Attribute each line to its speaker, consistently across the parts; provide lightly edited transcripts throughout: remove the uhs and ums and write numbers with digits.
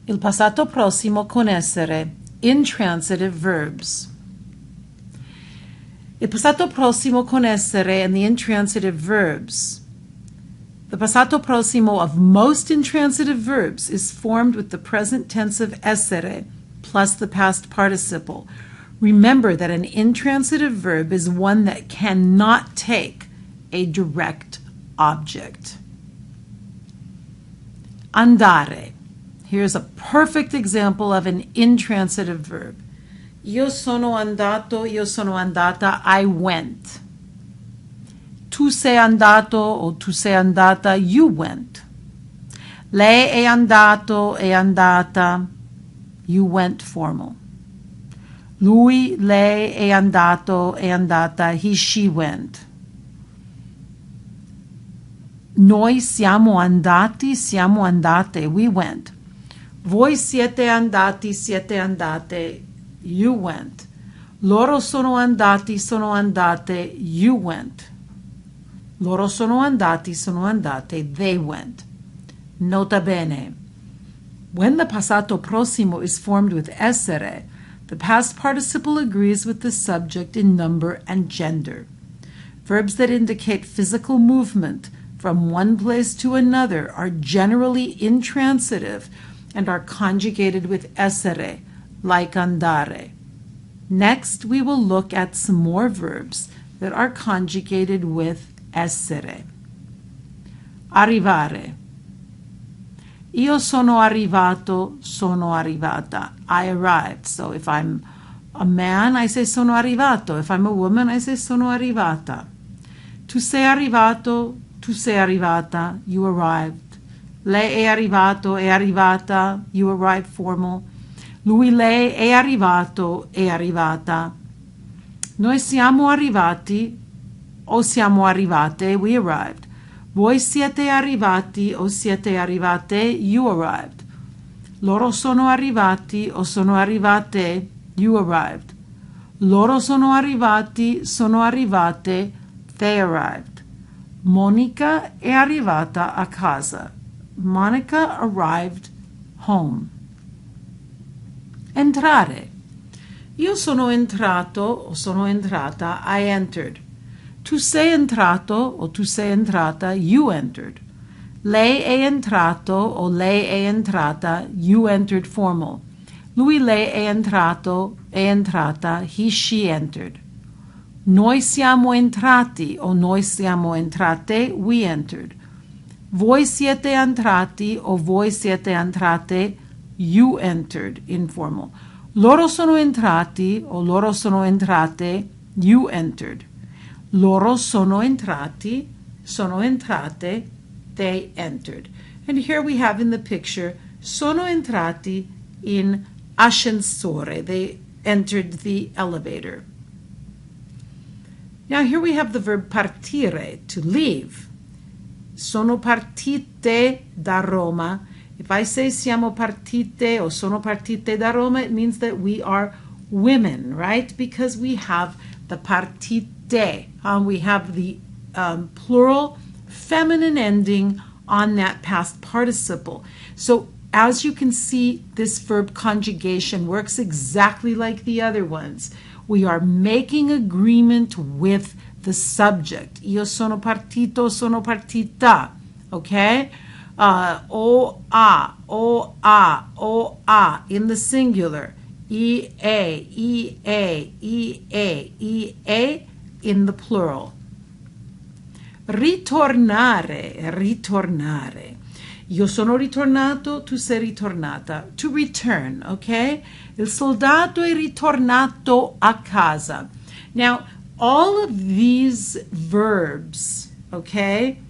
Speaker 1: Il passato prossimo con essere, intransitive verbs. Il passato prossimo con essere and the intransitive verbs. The passato prossimo of most intransitive verbs is formed with the present tense of essere plus the past participle. Remember that an intransitive verb is one that cannot take a direct object. Andare. Here's a perfect example of an intransitive verb. Io sono andato, io sono andata, I went. Tu sei andato o tu sei andata, you went. Lei è andato, è andata, you went formal. Lui, lei è andato, è andata, he, she went. Noi siamo andati, siamo andate, we went. Voi siete andati, siete andate, you went. Loro sono andati, sono andate, you went. Loro sono andati, sono andate, they went. Nota bene. When the passato prossimo is formed with essere, the past participle agrees with the subject in number and gender. Verbs that indicate physical movement from one place to another are generally intransitive and are conjugated with essere, like andare. Next, we will look at some more verbs that are conjugated with essere. Arrivare. Io sono arrivato, sono arrivata. I arrived. So if I'm a man, I say sono arrivato. If I'm a woman, I say sono arrivata. Tu sei arrivato, tu sei arrivata. You arrived. Lei è arrivato, è arrivata. You arrived formal. Lui, lei è arrivato, è arrivata. Noi siamo arrivati o siamo arrivate. We arrived. Voi siete arrivati o siete arrivate. You arrived. Loro sono arrivati o sono arrivate. You arrived. Loro sono arrivati, sono arrivate. They arrived. Monica è arrivata a casa. Monica arrived home. Entrare. Io sono entrato o sono entrata. I entered. Tu sei entrato o tu sei entrata. You entered. Lei è entrato o lei è entrata. You entered formal. Lui, lei è entrato, è entrata. He, she entered. Noi siamo entrati o noi siamo entrate. We entered. Voi siete entrati o voi siete entrate. You entered, informal. Loro sono entrati o loro sono entrate. You entered. Loro sono entrati, sono entrate. They entered. And here we have in the picture, sono entrati in ascensore. They entered the elevator. Now here we have the verb partire, to leave. Sono partite da Roma. If I say siamo partite or sono partite da Roma, it means that we are women, right? Because we have the partite. We have the plural feminine ending on that past participle. So as you can see, this verb conjugation works exactly like the other ones. We are making agreement with the subject. Io sono partito, sono partita. Okay? O a in the singular. E a in the plural. Ritornare. Io sono ritornato, tu sei ritornata. To return, okay? Il soldato è ritornato a casa. Now, all of these verbs, okay,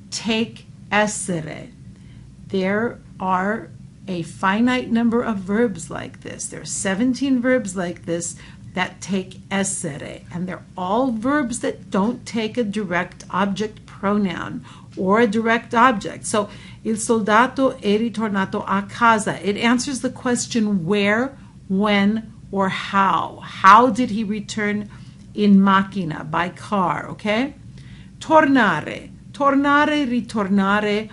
Speaker 1: take essere. There are a finite number of verbs like this. There are 17 verbs like this that take essere, and they're all verbs that don't take a direct object pronoun or a direct object. So, il soldato è ritornato a casa. It answers the question where, when, or how. How did he return in macchina, by car, okay? Tornare, ritornare,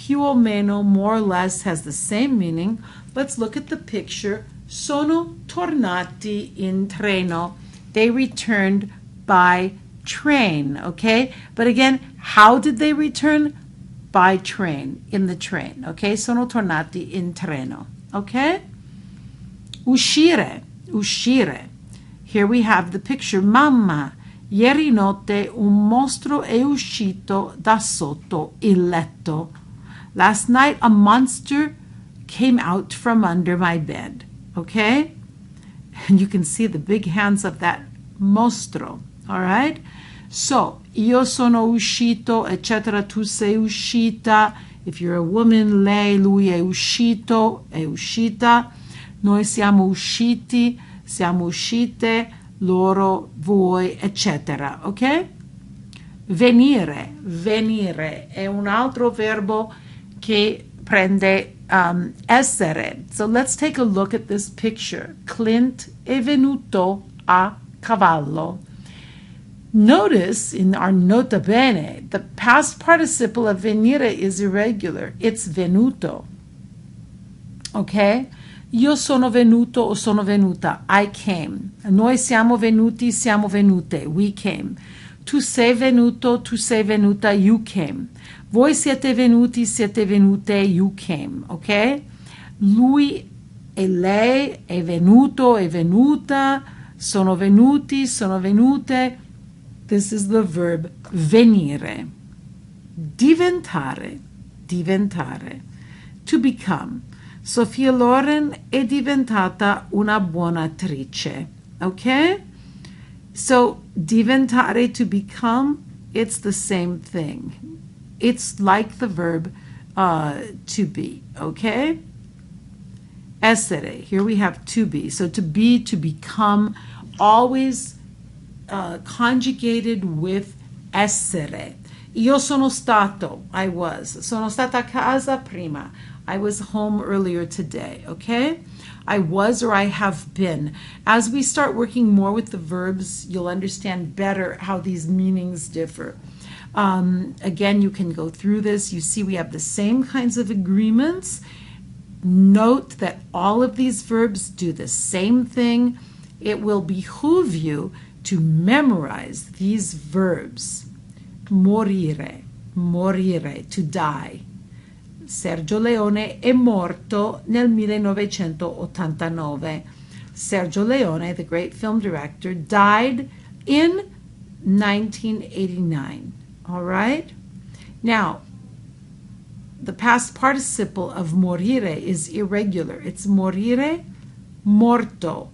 Speaker 1: più o meno, more or less, has the same meaning. Let's look at the picture. Sono tornati in treno. They returned by train, okay? But again, how did they return? By train, in the train, okay? Sono tornati in treno, okay? Uscire, uscire. Here we have the picture. Mamma, ieri notte un mostro è uscito da sotto il letto. Last night a monster came out from under my bed, okay? And you can see the big hands of that mostro, all right? So, io sono uscito, eccetera, tu sei uscita. If you're a woman, lei, lui è uscito, è uscita. Noi siamo usciti, siamo uscite, loro, voi, eccetera, ok? Venire, venire è un altro verbo che prende essere. So let's take a look at this picture. Clint è venuto a cavallo. Notice in our nota bene, the past participle of venire is irregular. It's venuto. Okay? Io sono venuto o sono venuta. I came. Noi siamo venuti, siamo venute. We came. Tu sei venuto, tu sei venuta. You came. Voi siete venuti, siete venute. You came. Okay? Lui e lei è venuto, è venuta. Sono venuti, sono venute. This is the verb venire. Diventare, diventare. To become. Sofia Loren è diventata una buona attrice. Okay? So, diventare, to become, it's the same thing. It's like the verb to be. Okay? Essere. Here we have to be. So, to be, to become, always conjugated with essere. Io sono stato, I was. Sono stata a casa prima. I was home earlier today, okay? I was or I have been. As we start working more with the verbs, you'll understand better how these meanings differ. Again, you can go through this. You see we have the same kinds of agreements. Note that all of these verbs do the same thing. It will behoove you to memorize these verbs. Morire, morire, to die. Sergio Leone è morto nel 1989. Sergio Leone, the great film director, died in 1989. All right? Now, the past participle of morire is irregular. It's morire, morto.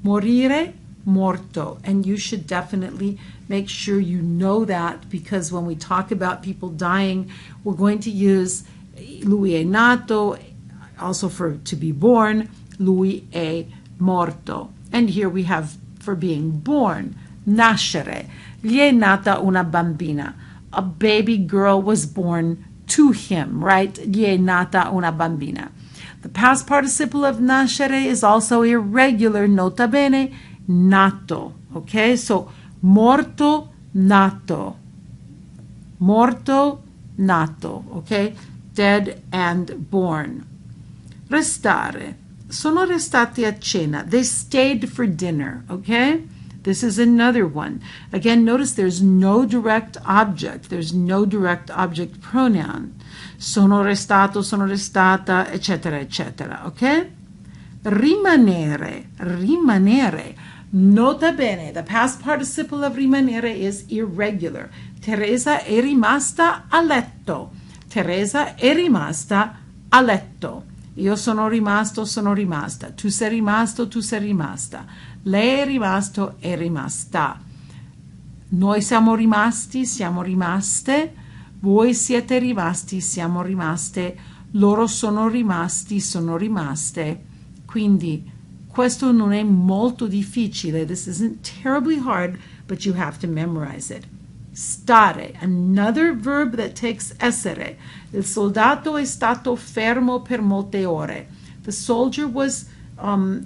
Speaker 1: Morire, morto. And you should definitely make sure you know that, because when we talk about people dying, we're going to use lui è nato, also for to be born, lui è morto. And here we have for being born, nascere. Gli è nata una bambina. A baby girl was born to him, right? Gli è nata una bambina. The past participle of nascere is also irregular, nota bene, nato. Okay, so morto, nato. Morto, nato. Okay, dead and born. Restare. Sono restati a cena. They stayed for dinner. Okay, this is another one. Again, notice there's no direct object. There's no direct object pronoun. Sono restato, sono restata, eccetera, eccetera. Okay? Rimanere, rimanere. Nota bene, the past participle of rimanere is irregular. Teresa è rimasta a letto. Teresa è rimasta a letto. Io sono rimasto, sono rimasta. Tu sei rimasto, tu sei rimasta. Lei è rimasto, è rimasta. Noi siamo rimasti, siamo rimaste. Voi siete rimasti, siamo rimaste. Loro sono rimasti, sono rimaste. Quindi questo non è molto difficile. This isn't terribly hard, but you have to memorize it. Stare, another verb that takes essere. Il soldato è stato fermo per molte ore. The soldier was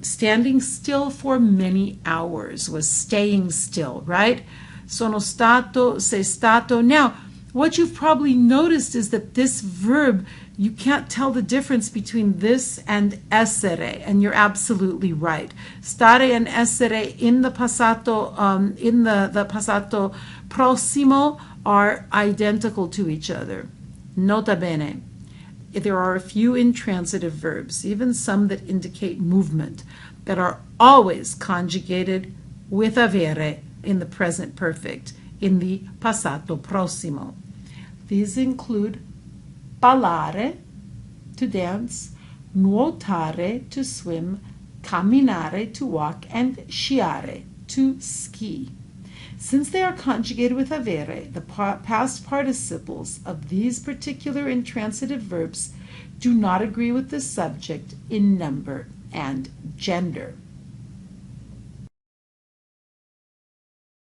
Speaker 1: standing still for many hours, was staying still, right? Sono stato, sei stato. Now, what you've probably noticed is that this verb You can't tell the difference between this and essere, and you're absolutely right. Stare and essere in the passato, the passato prossimo are identical to each other. Nota bene, there are a few intransitive verbs, even some that indicate movement, that are always conjugated with avere in the present perfect, in the passato prossimo. These include ballare, to dance, nuotare, to swim, camminare, to walk, and sciare, to ski. Since they are conjugated with avere, the past participles of these particular intransitive verbs do not agree with the subject in number and gender.